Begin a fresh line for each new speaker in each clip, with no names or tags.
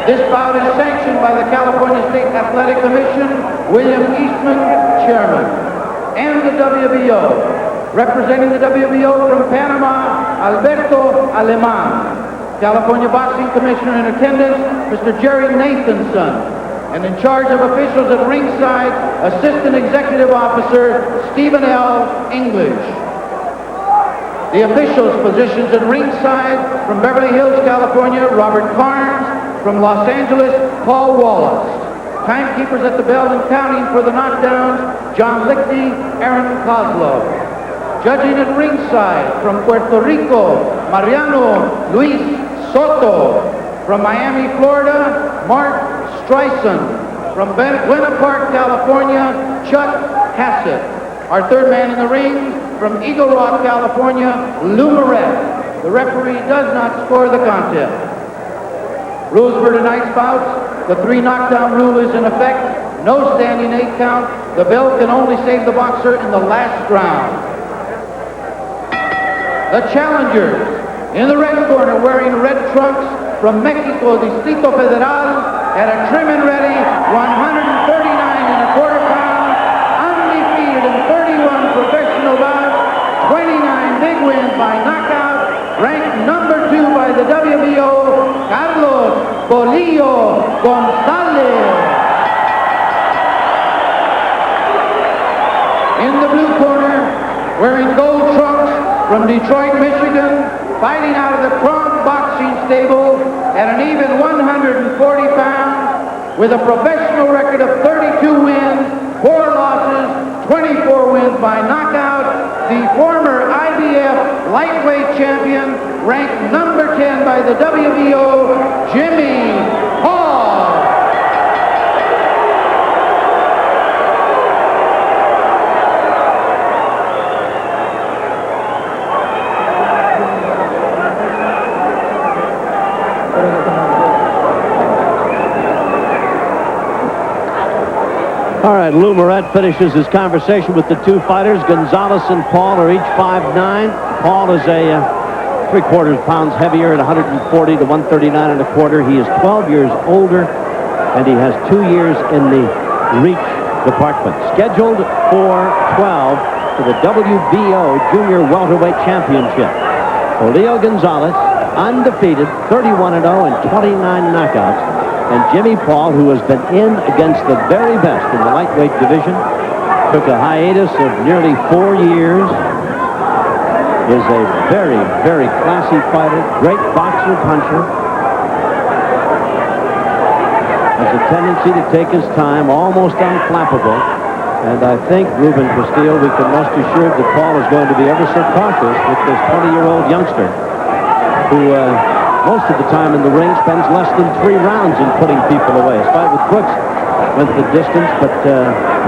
This bout is sanctioned by the California State Athletic Commission, William Eastman, Chairman, and the WBO. Representing the WBO from Panama, Alberto Aleman. California Boxing Commissioner in attendance, Mr. Jerry Nathanson. And in charge of officials at ringside, Assistant Executive Officer Stephen L. English. The officials' positions at ringside from Beverly Hills, California, Robert Carnes. From Los Angeles, Paul Wallace. Timekeepers at the bell and counting for the knockdowns, John Lichty, Aaron Kozlov. Judging at ringside from Puerto Rico, Mariano Luis Soto. From Miami, Florida, Mark Streisand. From Buena Park, California, Chuck Hassett. Our third man in the ring from Eagle Rock, California, Lou Moret. The referee does not score the contest. Rules for tonight's bouts. The 3 knockdown rule is in effect. No standing 8 count. The bell can only save the boxer in the last round. The challengers in the red corner wearing red trunks from Mexico, Distrito Federal, at a trim and ready 139 1/4 pounds, undefeated in 31 professional bouts, 29 big wins by knockout, ranked number 2 by the WBO, Carlos Bolillo Gonzalez. In the blue corner, wearing gold trunks from Detroit, Michigan, fighting out of the Kronk Boxing Stable at an even 140 pounds, with a professional record of 32 wins, 4 losses, 24 wins by knockout, the former IBF lightweight champion, ranked number 10 by the WBO, Jimmy Paul.
All right, Lou Moret finishes his conversation with the 2 fighters. Gonzalez and Paul are each 5'9". Paul is a 3/4 pounds heavier at 140 to 139 1/4. He is 12 years older, and he has 2 years in the reach department. Scheduled for 12 for the WBO Junior Welterweight Championship. Julio Gonzalez, undefeated, 31-0 and 29 knockouts. And Jimmy Paul, who has been in against the very best in the lightweight division, took a hiatus of nearly 4 years, is a very, very classy fighter, great boxer, puncher, has a tendency to take his time, almost unflappable. And I think, Ruben Castillo, we can most assured that Paul is going to be ever so cautious with this 20-year-old youngster who most of the time in the ring spends less than 3 rounds in putting people away. His fight with Brooks went the distance, but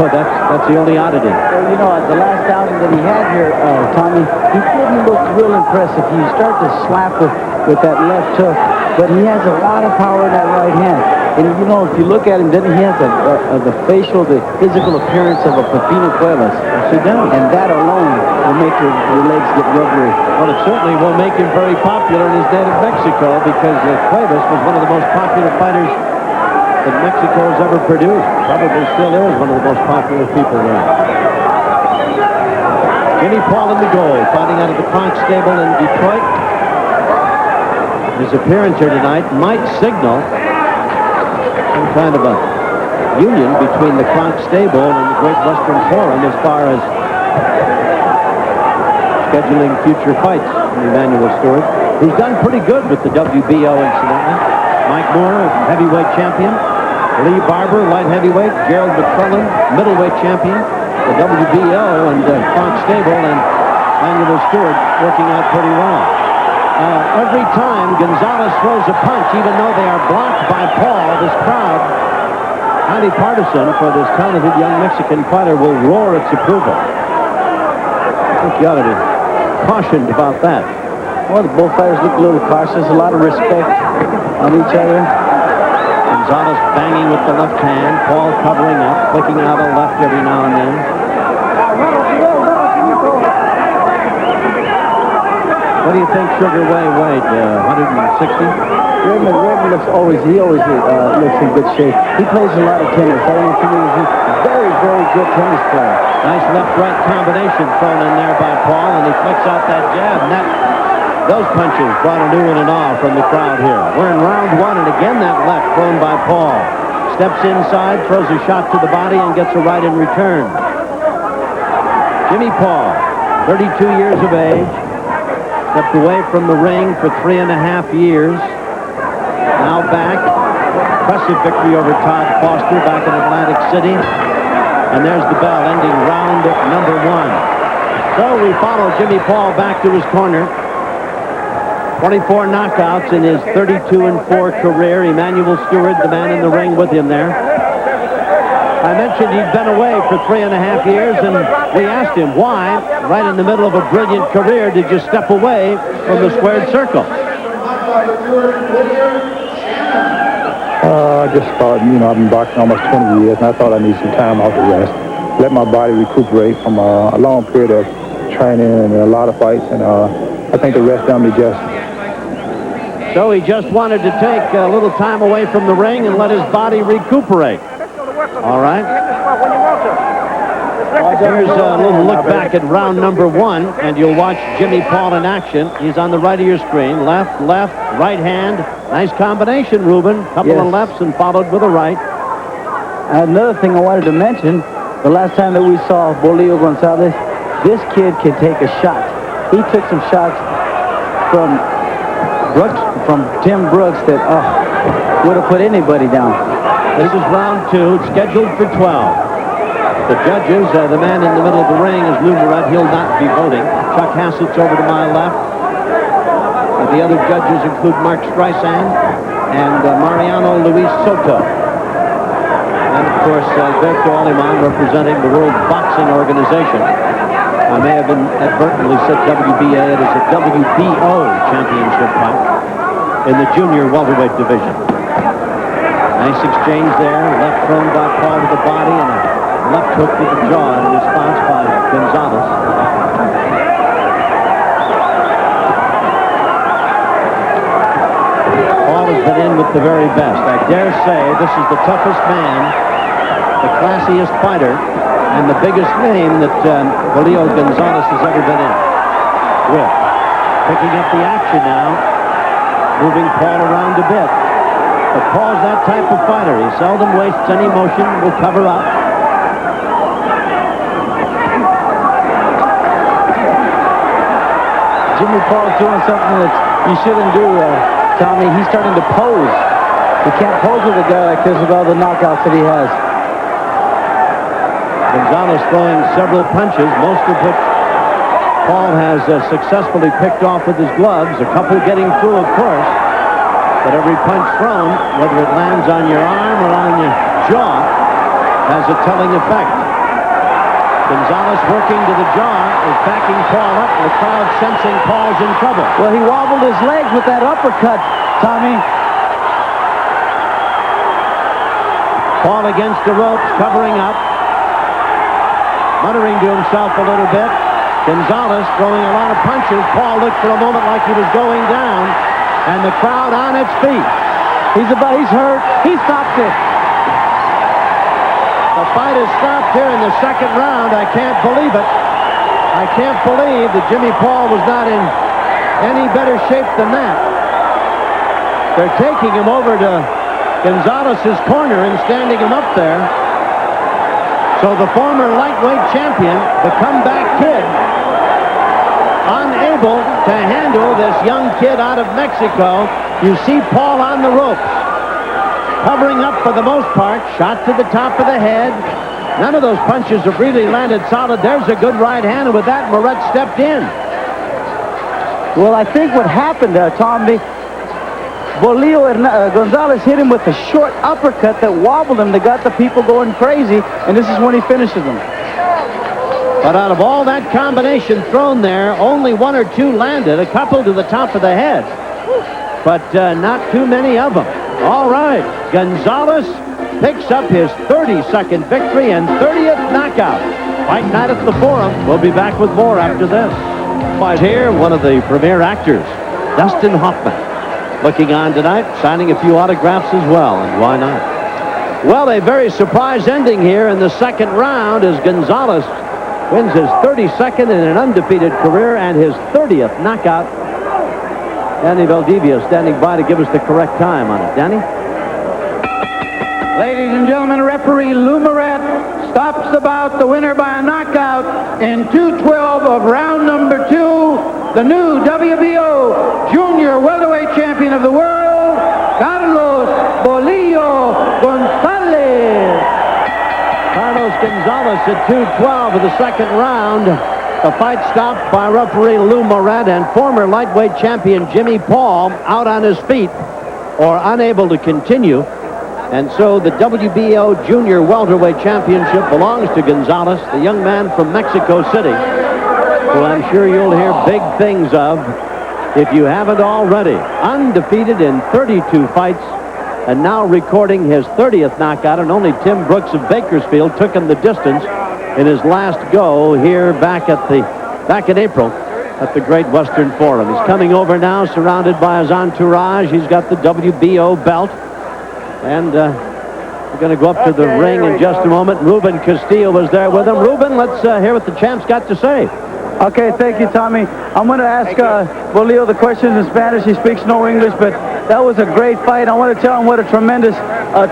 boy, that's the only oddity.
Well, you know, at the last outing that he had here, Tommy, he didn't look real impressive. He started to slap with that left hook, but he has a lot of power in that right hand. And, you know, if you look at him, then he has the facial, the physical appearance of a Pepino Cuevas.
Yes, he does.
And that alone will make your legs get rubbery.
Well, it certainly will make him very popular in his native Mexico, because Cuevas was one of the most popular fighters that Mexico has ever produced. Probably still is one of the most popular people there. Jimmy Paul in the goal, fighting out of the Kronk Stable in Detroit. His appearance here tonight might signal some kind of a union between the Kronk Stable and the Great Western Forum as far as scheduling future fights in Emanuel Stewart, who's done pretty good with the WBO, incidentally. Mike Moore, heavyweight champion. Lee Barber, light heavyweight. Gerald McClellan, middleweight champion. The WBO and Kronk Stable, and Emanuel Stewart working out pretty well. Every time Gonzalez throws a punch, even though they are blocked by Paul, this crowd, highly partisan for this talented young Mexican fighter, will roar its approval. I think you ought to be cautioned about that.
Well, the both fighters look a little cautious, a lot of respect on each other.
Gonzalez banging with the left hand, Paul covering up, clicking out a left every now and then. What do you think Sugar weighed? 160?
Redmond looks always looks in good shape. He plays a lot of tennis. I don't know if you know, he's a very, very good tennis player.
Nice left-right combination thrown in there by Paul, and he flicks out that jab. And those punches brought a new one and all from the crowd here. We're in round one, and again that left thrown by Paul. Steps inside, throws a shot to the body, and gets a right in return. Jimmy Paul, 32 years of age, stepped away from the ring for 3.5 years. Now back. Impressive victory over Todd Foster back in Atlantic City. And there's the bell ending round number one. So we follow Jimmy Paul back to his corner. 24 knockouts in his 32-4 career. Emmanuel Stewart, the man in the ring with him there. I mentioned he'd been away for 3.5 years, and we asked him why, right in the middle of a brilliant career, did you step away from the squared circle?
I just thought, I've been boxing almost 20 years, and I thought I needed some time off to rest. Let my body recuperate from a long period of training and a lot of fights, and I think the rest done me justice.
So he just wanted to take a little time away from the ring and let his body recuperate. All right. Here's a little look back at round number one, and you'll watch Jimmy Paul in action. He's on the right of your screen. Left, right hand. Nice combination, Ruben. Couple of lefts and followed with a right.
Another thing I wanted to mention, the last time that we saw Bolillo Gonzalez, this kid can take a shot. He took some shots from Tim Brooks that would have put anybody down.
This is round two. It's scheduled for 12. The judges, the man in the middle of the ring is Lou Moret. He'll not be voting. Chuck Hassett's over to my left. The other judges include Mark Streisand and Mariano Luis Soto. And, of course, Alberto Aleman representing the World Boxing Organization. I may have inadvertently said WBA. It is a WBO championship fight in the junior welterweight division. Nice exchange there. Left thrown by Paul to the body and a left hook to the jaw in response by Gonzalez. Paul has been in with the very best. I dare say this is the toughest man, the classiest fighter, and the biggest name that Bolillo Gonzalez has ever been in with. Picking up the action now, moving Paul around a bit. But Paul's that type of fighter. He seldom wastes any motion, will cover up.
Jimmy Paul's doing something that you shouldn't do, Tommy. He's starting to pose. You can't pose with a guy like this with all the knockouts that he has.
Gonzalez throwing several punches, most of which Paul has successfully picked off with his gloves. A couple getting through, of course. But every punch thrown, whether it lands on your arm or on your jaw, has a telling effect. Gonzalez working to the jaw is backing Paul up, and the crowd sensing Paul's in trouble.
Well, he wobbled his legs with that uppercut, Tommy.
Paul against the ropes, covering up. Muttering to himself a little bit. Gonzalez throwing a lot of punches. Paul looked for a moment like he was going down, and the crowd on its feet.
He's hurt. He stopped it.
The fight has stopped here in the second round. I can't believe it. I can't believe that Jimmy Paul was not in any better shape than that. They're taking him over to Gonzalez's corner and standing him up there. So the former lightweight champion, the comeback kid, unable to handle this young kid out of Mexico. You see Paul on the ropes, covering up for the most part. Shot to the top of the head. None of those punches have really landed solid. There's a good right hand, and with that, Moret stepped in.
Well, I think what happened there, Tommy, Bolillo Gonzalez hit him with a short uppercut that wobbled him, that got the people going crazy, and this is when he finishes them.
But out of all that combination thrown there, only one or two landed, a couple to the top of the head. But not too many of them. All right, Gonzalez picks up his 32nd victory and 30th knockout. Fight night at the Forum. We'll be back with more after this. Fight here, one of the premier actors, Dustin Hoffman. looking on tonight, signing a few autographs as well, and why not? Well, a very surprise ending here in the second round as Gonzalez wins his 32nd in an undefeated career and his 30th knockout. Danny Valdivia standing by to give us the correct time on it. Danny?
Ladies and gentlemen, referee Lou Moret stops the bout, the winner by a knockout in 2:12 of round number 2, the new WBO junior welterweight champion of the world, Carlos Bolillo Gonzalez.
Carlos Gonzalez at 2:12 of the second round. The fight stopped by referee Lou Moret and former lightweight champion Jimmy Paul out on his feet or unable to continue. And so the WBO Junior Welterweight Championship belongs to Gonzalez, the young man from Mexico City, who I'm sure you'll hear big things of if you haven't already. Undefeated in 32 fights and now recording his 30th knockout, and only Tim Brooks of Bakersfield took him the distance in his last go here back in April at the Great Western Forum. He's coming over now surrounded by his entourage. He's got the WBO belt. And we're going to go up to the ring in just a moment. Ruben Castillo was there with him. Ruben, let's hear what the champ's got to say.
Okay, thank you, Tommy. I'm going to ask Bolillo the questions in Spanish. He speaks no English, but that was a great fight. I want to tell him what a tremendous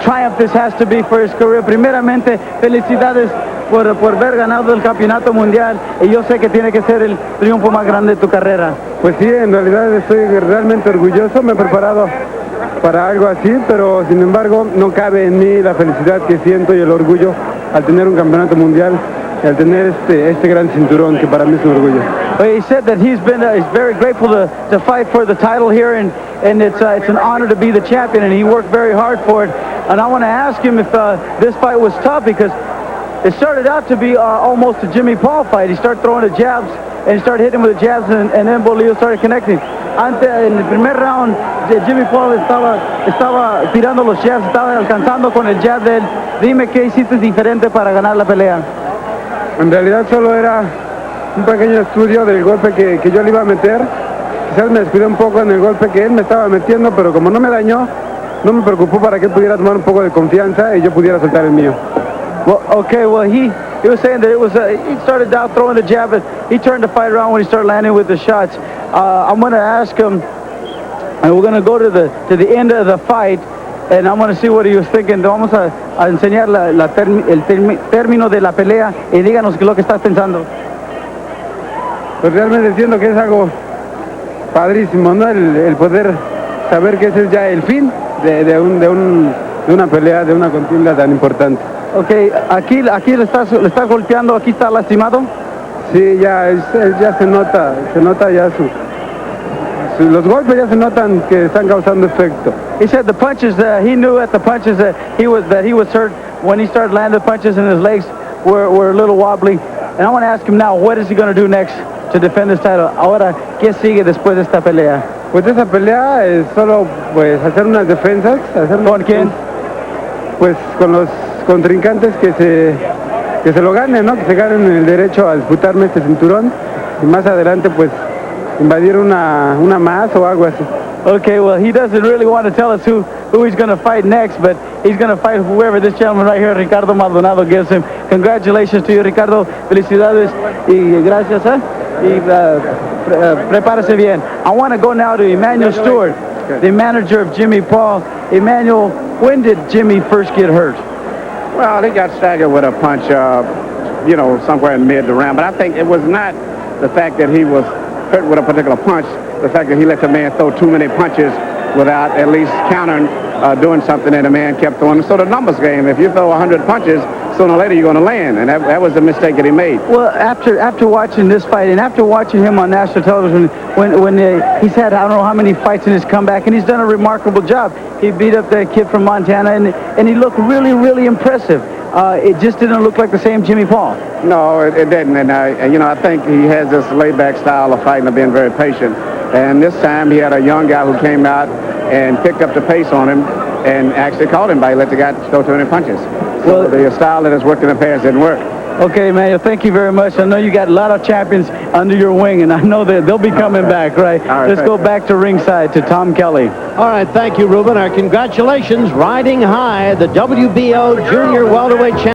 triumph this has to be for his career. Primeramente, felicidades por haber ganado el campeonato mundial. Y yo sé que tiene que ser el triunfo más grande de tu carrera.
Pues sí, en realidad estoy realmente orgulloso. Me he preparado para algo así, pero sin embargo no cabe en mí la felicidad que siento y el orgullo al tener un campeonato mundial y al tener este gran cinturón que para mí es un orgullo.
Well, he said that he's very grateful to fight for the title here, and it's an honor to be the champion, and he worked very hard for it. And I want to ask him if this fight was tough, because it started out to be almost a Jimmy Paul fight. He started throwing the jabs, and he started hitting with the jabs, and then Bolillo started connecting. Antes, en el primer round, Jimmy Paul estaba tirando los jabs, estaba alcanzando con el jab de él. Dime qué hiciste diferente para ganar la pelea.
En realidad solo era un pequeño estudio del golpe que yo le iba a meter. Quizás me descuidé un poco en el golpe que él me estaba metiendo, pero como no me dañó, no me preocupó para que él pudiera tomar un poco de confianza y yo pudiera soltar el mío.
Well, okay, well, he was saying that it was he started out throwing the jab, but he turned the fight around when he started landing with the shots. I'm going to ask him, and we're going to go to the end of the fight, and I'm going to see what he was thinking. Vamos a enseñar el término de la pelea y díganos qué es lo que estás pensando.
Pues realmente siento que es algo padrísimo, ¿no? El poder saber que ese es ya el fin de una pelea, de una contienda tan importante.
Okay, aquí le estás golpeando, aquí está lastimado.
Sí, ya se nota ya los golpes ya se notan que están causando efecto.
He said the punches, he knew at the punches that he was hurt when he started landing punches and his legs were a little wobbly. And I want to ask him now, what is he going to do next to defend his title? Ahora, ¿qué sigue después de esta pelea?
Pues esa pelea es solo pues hacer unas defensas.
¿Con quién?
Pues con los contrincantes que se lo ganen, ¿no? Que se ganen el derecho a disputarme este cinturón y más adelante pues invadir una más o algo así.
Okay, well, he doesn't really want to tell us who he's going to fight next, but he's going to fight whoever this gentleman right here, Ricardo Maldonado, gives him. Congratulations to you, Ricardo. Felicidades y gracias, y prepárese bien. I want to go now to Emmanuel Stewart, the manager of Jimmy Paul. Emmanuel, when did Jimmy first get hurt?
Well, he got staggered with a punch, somewhere in mid the round. But I think it was not the fact that he was hurt with a particular punch, the fact that he let the man throw too many punches without at least countering, doing something, and the man kept throwing. So the numbers game, if you throw 100 punches, sooner or later you're going to land, and that was the mistake that he made.
Well, after watching this fight and after watching him on national television, when he's had I don't know how many fights in his comeback, and he's done a remarkable job. He beat up that kid from Montana, and he looked really, really impressive. It just didn't look like the same Jimmy Paul.
No, it didn't, and I think he has this laid-back style of fighting, of being very patient. And this time he had a young guy who came out and picked up the pace on him and actually caught him by let the guy throw too many punches. Well, the style that has worked in the past didn't work.
Okay, Manuel, thank you very much. I know you got a lot of champions under your wing, and I know that they'll be coming back, right?
All right,
Let's go back to ringside to Tom Kelly.
All right, thank you, Ruben. Our congratulations, riding high, the WBO Junior Welterweight Champion.